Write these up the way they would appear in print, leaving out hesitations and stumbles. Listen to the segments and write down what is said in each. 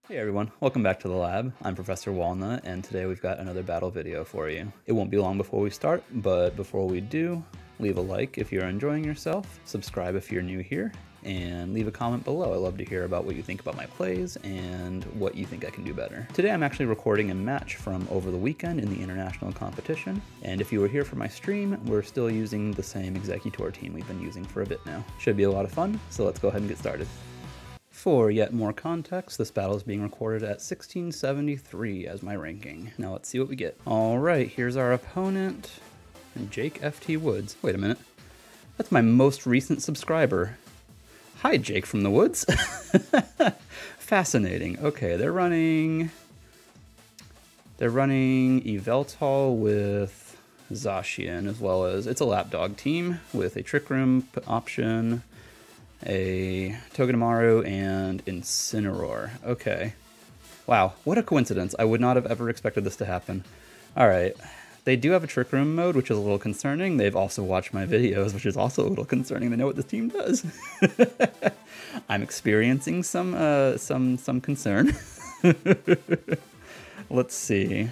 Hey everyone, welcome back to the lab. I'm Professor Walnut, and today we've got another battle video for you. It won't be long before we start, but before we do, leave a like if you're enjoying yourself, subscribe if you're new here, and leave a comment below. I love to hear about what you think about my plays and what you think I can do better. Today I'm actually recording a match from over the weekend in the international competition, and if you were here for my stream, we're still using the same executor team we've been using for a bit now. Should be a lot of fun, so let's go ahead and get started. For yet more context, this battle is being recorded at 1673 as my ranking. Now let's see what we get. All right, here's our opponent, Jake FT Woods. Wait a minute, that's my most recent subscriber. Hi, Jake from the Woods. Fascinating. Okay, they're running Yveltal with Zacian, as well as it's a lapdog team with a Trick Room option, a Togedemaru, and Incineroar. Okay. Wow, what a coincidence. I would not have ever expected this to happen. Alright. They do have a Trick Room mode, which is a little concerning. They've also watched my videos, which is also a little concerning. They know what this team does. I'm experiencing some concern. Let's see.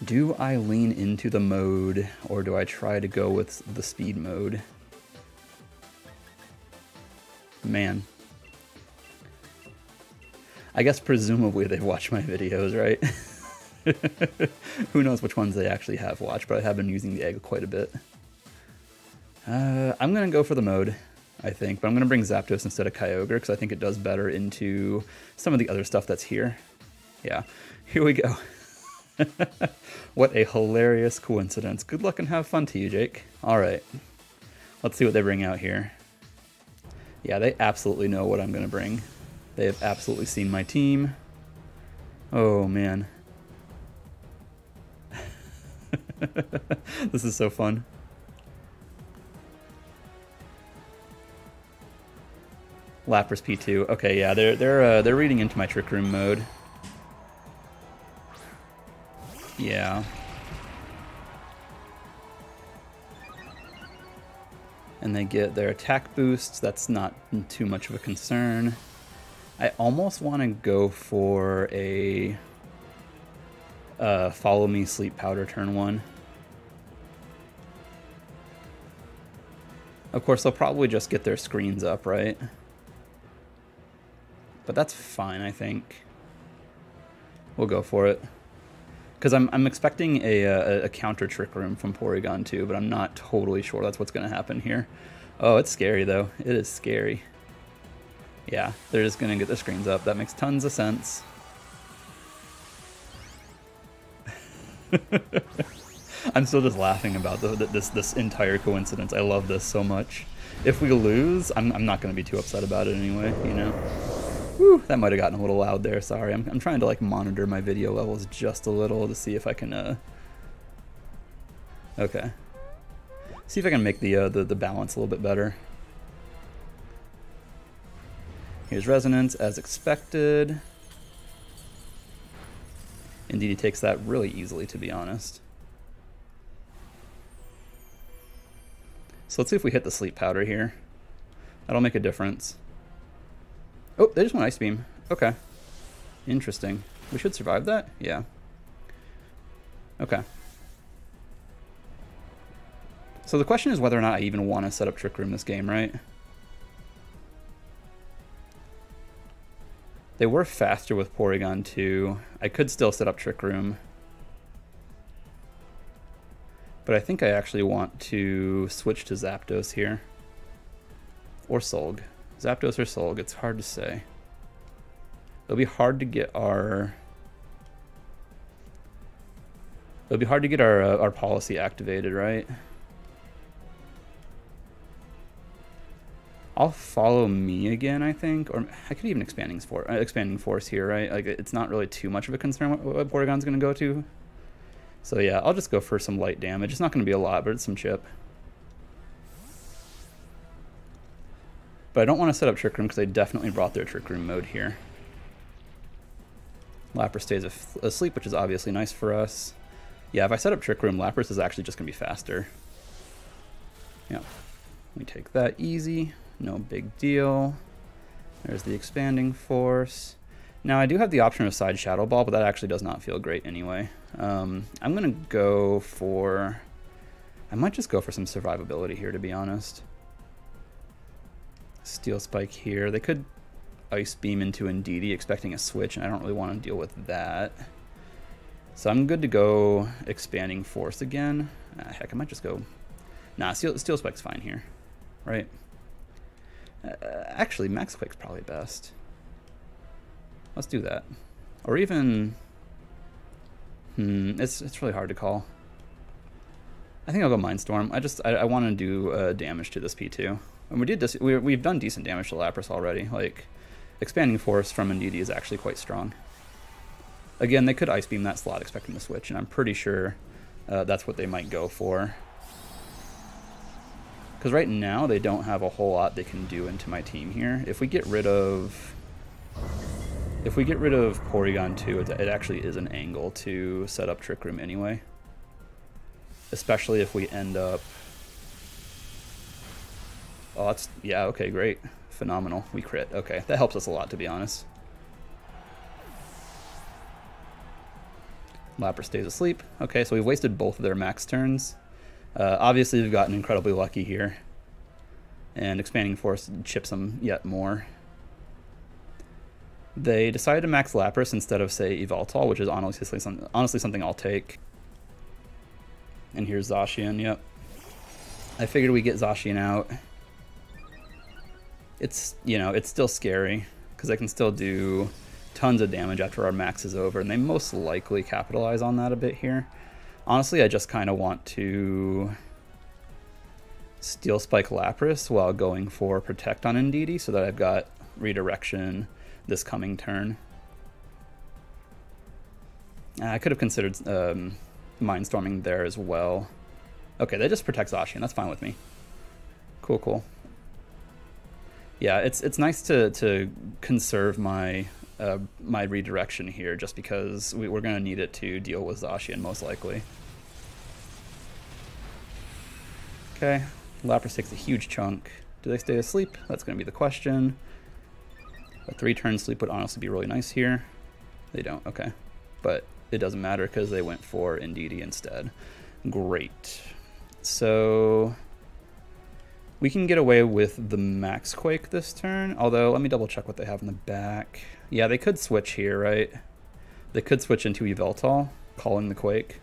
Do I lean into the mode, or do I try to go with the speed mode? Man. I guess presumably they've watched my videos, right? Who knows which ones they actually have watched, but I have been using the egg quite a bit. I'm going to go for the mode, I think, but I'm going to bring Zapdos instead of Kyogre because I think it does better into some of the other stuff that's here. Yeah, here we go. What a hilarious coincidence. Good luck and have fun to you, Jake. All right, let's see what they bring out here. Yeah, they absolutely know what I'm going to bring. They have absolutely seen my team. Oh, man. This is so fun. Lapras P2. Okay, yeah, they're reading into my Trick Room mode. Yeah. And they get their attack boosts. That's not too much of a concern. I almost want to go for a Follow Me Sleep Powder turn 1. Of course, they'll probably just get their screens up, right? But that's fine, I think. We'll go for it. Because I'm expecting a counter Trick Room from Porygon too, but I'm not totally sure that's what's going to happen here. Oh, it's scary though. It is scary. Yeah, they're just going to get their screens up. That makes tons of sense. I'm still just laughing about this entire coincidence. I love this so much. If we lose, I'm not going to be too upset about it anyway, you know? Whew, that might have gotten a little loud there, sorry. I'm trying to like monitor my video levels just a little to see if I can okay. See if I can make the balance a little bit better. Here's Resonance as expected. Indeed, he takes that really easily, to be honest. So let's see if we hit the Sleep Powder here. That'll make a difference. Oh, they just went Ice Beam. Okay. Interesting. We should survive that? Yeah. Okay. So the question is whether or not I even want to set up Trick Room this game, right? They were faster with Porygon 2. I could still set up Trick Room. But I think I actually want to switch to Zapdos here. Or Solg. Zapdos or Solg, it's hard to say. It'll be hard to get our policy activated, right? I'll Follow Me again, I think, or I could even expanding force here, right? Like it's not really too much of a concern what Porygon's going to go to. So yeah, I'll just go for some light damage. It's not going to be a lot, but it's some chip. But I don't want to set up Trick Room because they definitely brought their Trick Room mode here. Lapras stays asleep, which is obviously nice for us. Yeah, if I set up Trick Room, Lapras is actually just going to be faster. Yeah. We take that easy. No big deal. There's the expanding force. Now I do have the option of side shadow ball, but that actually does not feel great anyway. I'm gonna go for, I might just go for some survivability here, to be honest. Steel spike here. They could ice beam into Ndidi expecting a switch, and I don't really want to deal with that. So I'm good to go expanding force again. Heck, I might just go, nah, steel spike's fine here, right? Actually, max quake's probably best. Let's do that. Or even, it's really hard to call. I think I'll go Mindstorm. I want to do damage to this P2. And we've done decent damage to Lapras already. Like, expanding force from Ndidi is actually quite strong. Again, they could ice beam that slot expecting the switch, and I'm pretty sure that's what they might go for. Because right now they don't have a whole lot they can do into my team here. If we get rid of Porygon 2, it actually is an angle to set up Trick Room anyway. Especially if we end up... Oh, that's... Yeah, okay, great. Phenomenal. We crit. Okay, that helps us a lot, to be honest. Lapras stays asleep. Okay, so we've wasted both of their max turns. Obviously, we've gotten incredibly lucky here. And Expanding Force chips them yet more. They decided to max Lapras instead of, say, Yveltal, which is honestly something I'll take. And here's Zacian, yep. I figured we'd get Zacian out. It's, you know, it's still scary, because I can still do tons of damage after our max is over, and they most likely capitalize on that a bit here. Honestly, I just kind of want to Steel Spike Lapras while going for Protect on Ndidi, so that I've got redirection this coming turn. I could have considered Mindstorming there as well. Okay, that just protects Zacian. That's fine with me. Cool, cool. Yeah, it's nice to conserve my my redirection here, just because we're going to need it to deal with Zacian most likely. Okay, Lapras takes a huge chunk. Do they stay asleep? That's going to be the question. A 3-turn sleep would honestly be really nice here. They don't, okay. But it doesn't matter because they went for Ndidi instead. Great. So we can get away with the Max Quake this turn, although let me double check what they have in the back. Yeah, they could switch here, right? They could switch into Yveltal, calling the Quake.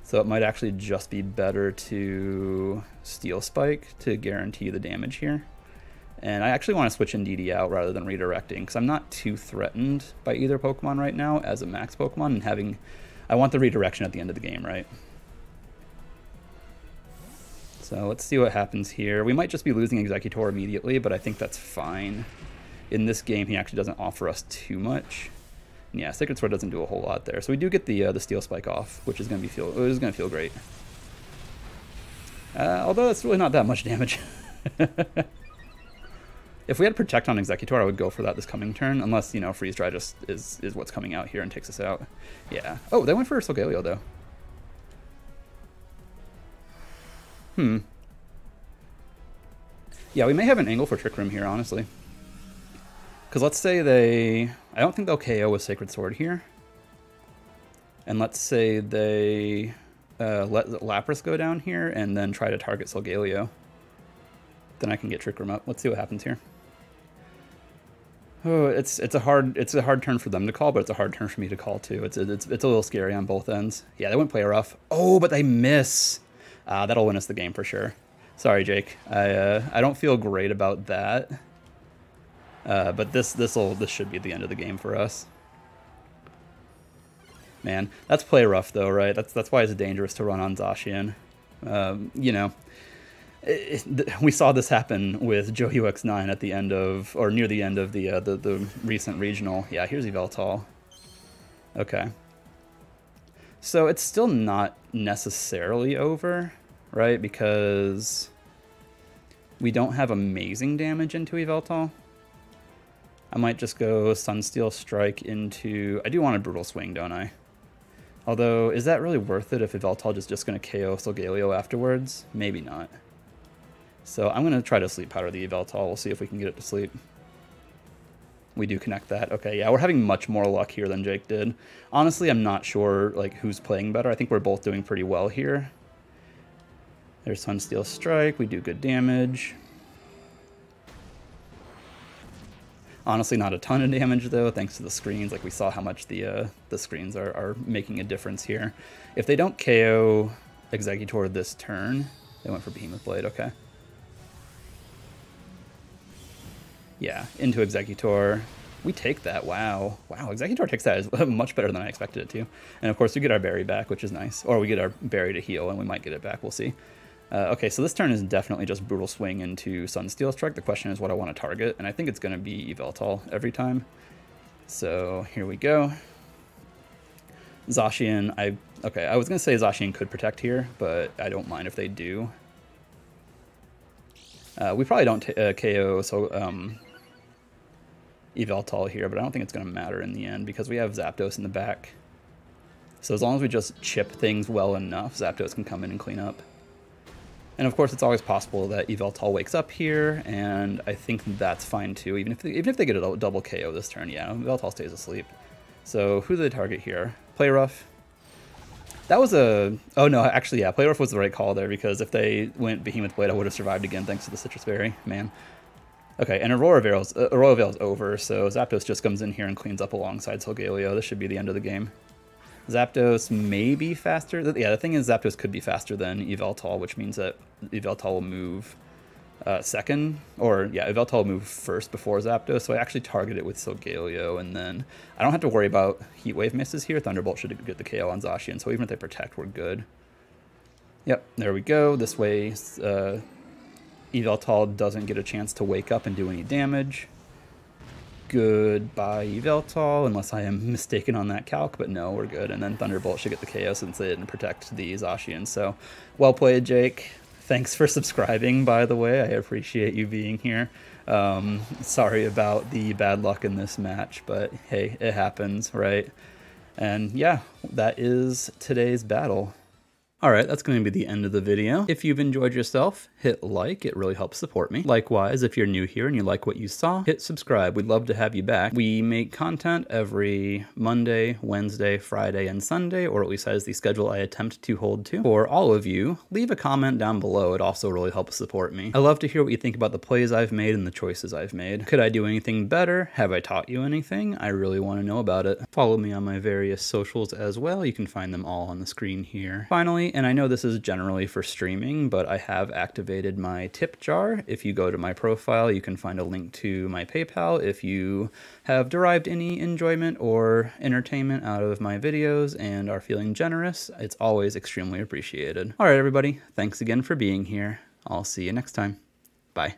So it might actually just be better to Steel Spike to guarantee the damage here. And I actually want to switch Ndidi out rather than redirecting, because I'm not too threatened by either Pokemon right now as a max Pokemon, and I want the redirection at the end of the game, right? So let's see what happens here. We might just be losing Exeggutor immediately, but I think that's fine. In this game, he actually doesn't offer us too much. And yeah, Sacred Sword doesn't do a whole lot there. So we do get the Steel Spike off, which is going to feel great. Although that's really not that much damage. If we had Protect on Exeggutor, I would go for that this coming turn, unless, you know, Freeze Dry just is what's coming out here and takes us out. Yeah. Oh, they went for Solgaleo, though. Yeah, we may have an angle for Trick Room here, honestly. Because let's say I don't think they'll KO with Sacred Sword here. And let's say they let Lapras go down here and then try to target Solgaleo. Then I can get Trick Room up. Let's see what happens here. Oh, it's a hard turn for them to call, but it's a hard turn for me to call too. It's a little scary on both ends. Yeah, they went play rough. Oh, but they miss. That'll win us the game for sure. Sorry, Jake. I don't feel great about that. But this should be the end of the game for us. Man, that's play rough though, right? That's why it's dangerous to run on Zacian. You know, we saw this happen with Joe UX9 at the end of, or near the end of the recent regional. Yeah, here's Yveltal. Okay. So it's still not necessarily over, right? Because we don't have amazing damage into Yveltal. I might just go Sunsteel Strike into... I do want a Brutal Swing, don't I? Although, is that really worth it if Yveltal is just going to KO Solgaleo afterwards? Maybe not. So I'm going to try to Sleep Powder the Yveltal. We'll see if we can get it to sleep. We do connect that. Okay, yeah, we're having much more luck here than Jake did. Honestly, I'm not sure like who's playing better. I think we're both doing pretty well here. There's Sunsteel Strike. We do good damage. Honestly, not a ton of damage though, thanks to the screens. Like we saw how much the screens are making a difference here. If they don't KO Exeggutor this turn, they went for Behemoth Blade. Okay. Yeah, into Exeggutor. We take that. Wow. Wow, Exeggutor takes that as much better than I expected it to. And of course, we get our berry back, which is nice. Or we get our berry to heal, and we might get it back. We'll see. Okay, so this turn is definitely just Brutal Swing into Sunsteel Strike. The question is what I want to target, and I think it's going to be Yveltal every time. So here we go. Zacian, okay, I was going to say Zacian could protect here, but I don't mind if they do. We probably don't KO Yveltal here, but I don't think it's going to matter in the end because we have Zapdos in the back. So as long as we just chip things well enough, Zapdos can come in and clean up. And of course, it's always possible that Yveltal wakes up here, and I think that's fine too. Even if they get a double KO this turn, yeah, Yveltal stays asleep. So who do they target here? Play Rough. That was a... Oh no, actually, yeah, Play Rough was the right call there because if they went Behemoth Blade, I would have survived again thanks to the Citrus Berry. Man. Okay, and Aurora Veil's over, so Zapdos just comes in here and cleans up alongside Solgaleo. This should be the end of the game. Zapdos may be faster. Yeah, the thing is Zapdos could be faster than Yveltal, which means that Yveltal will move second. Or, yeah, Yveltal will move first before Zapdos, so I actually target it with Solgaleo, and then I don't have to worry about Heat Wave misses here. Thunderbolt should get the KO on Zacian, so even if they protect, we're good. Yep, there we go. This way, Yveltal doesn't get a chance to wake up and do any damage. Goodbye, Yveltal, unless I am mistaken on that calc, but no, we're good. And then Thunderbolt should get the KO since they didn't protect the Zacian. So, well played, Jake. Thanks for subscribing, by the way. I appreciate you being here. Sorry about the bad luck in this match, but hey, it happens, right? And yeah, that is today's battle. Alright, that's going to be the end of the video. If you've enjoyed yourself, hit like, it really helps support me. Likewise, if you're new here and you like what you saw, hit subscribe, we'd love to have you back. We make content every Monday, Wednesday, Friday, and Sunday, or at least that is the schedule I attempt to hold to. For all of you, leave a comment down below, it also really helps support me. I love to hear what you think about the plays I've made and the choices I've made. Could I do anything better? Have I taught you anything? I really want to know about it. Follow me on my various socials as well, you can find them all on the screen here. Finally, and I know this is generally for streaming, but I have activated my tip jar. If you go to my profile, you can find a link to my PayPal if you have derived any enjoyment or entertainment out of my videos and are feeling generous. It's always extremely appreciated. All right, everybody, thanks again for being here. I'll see you next time. Bye.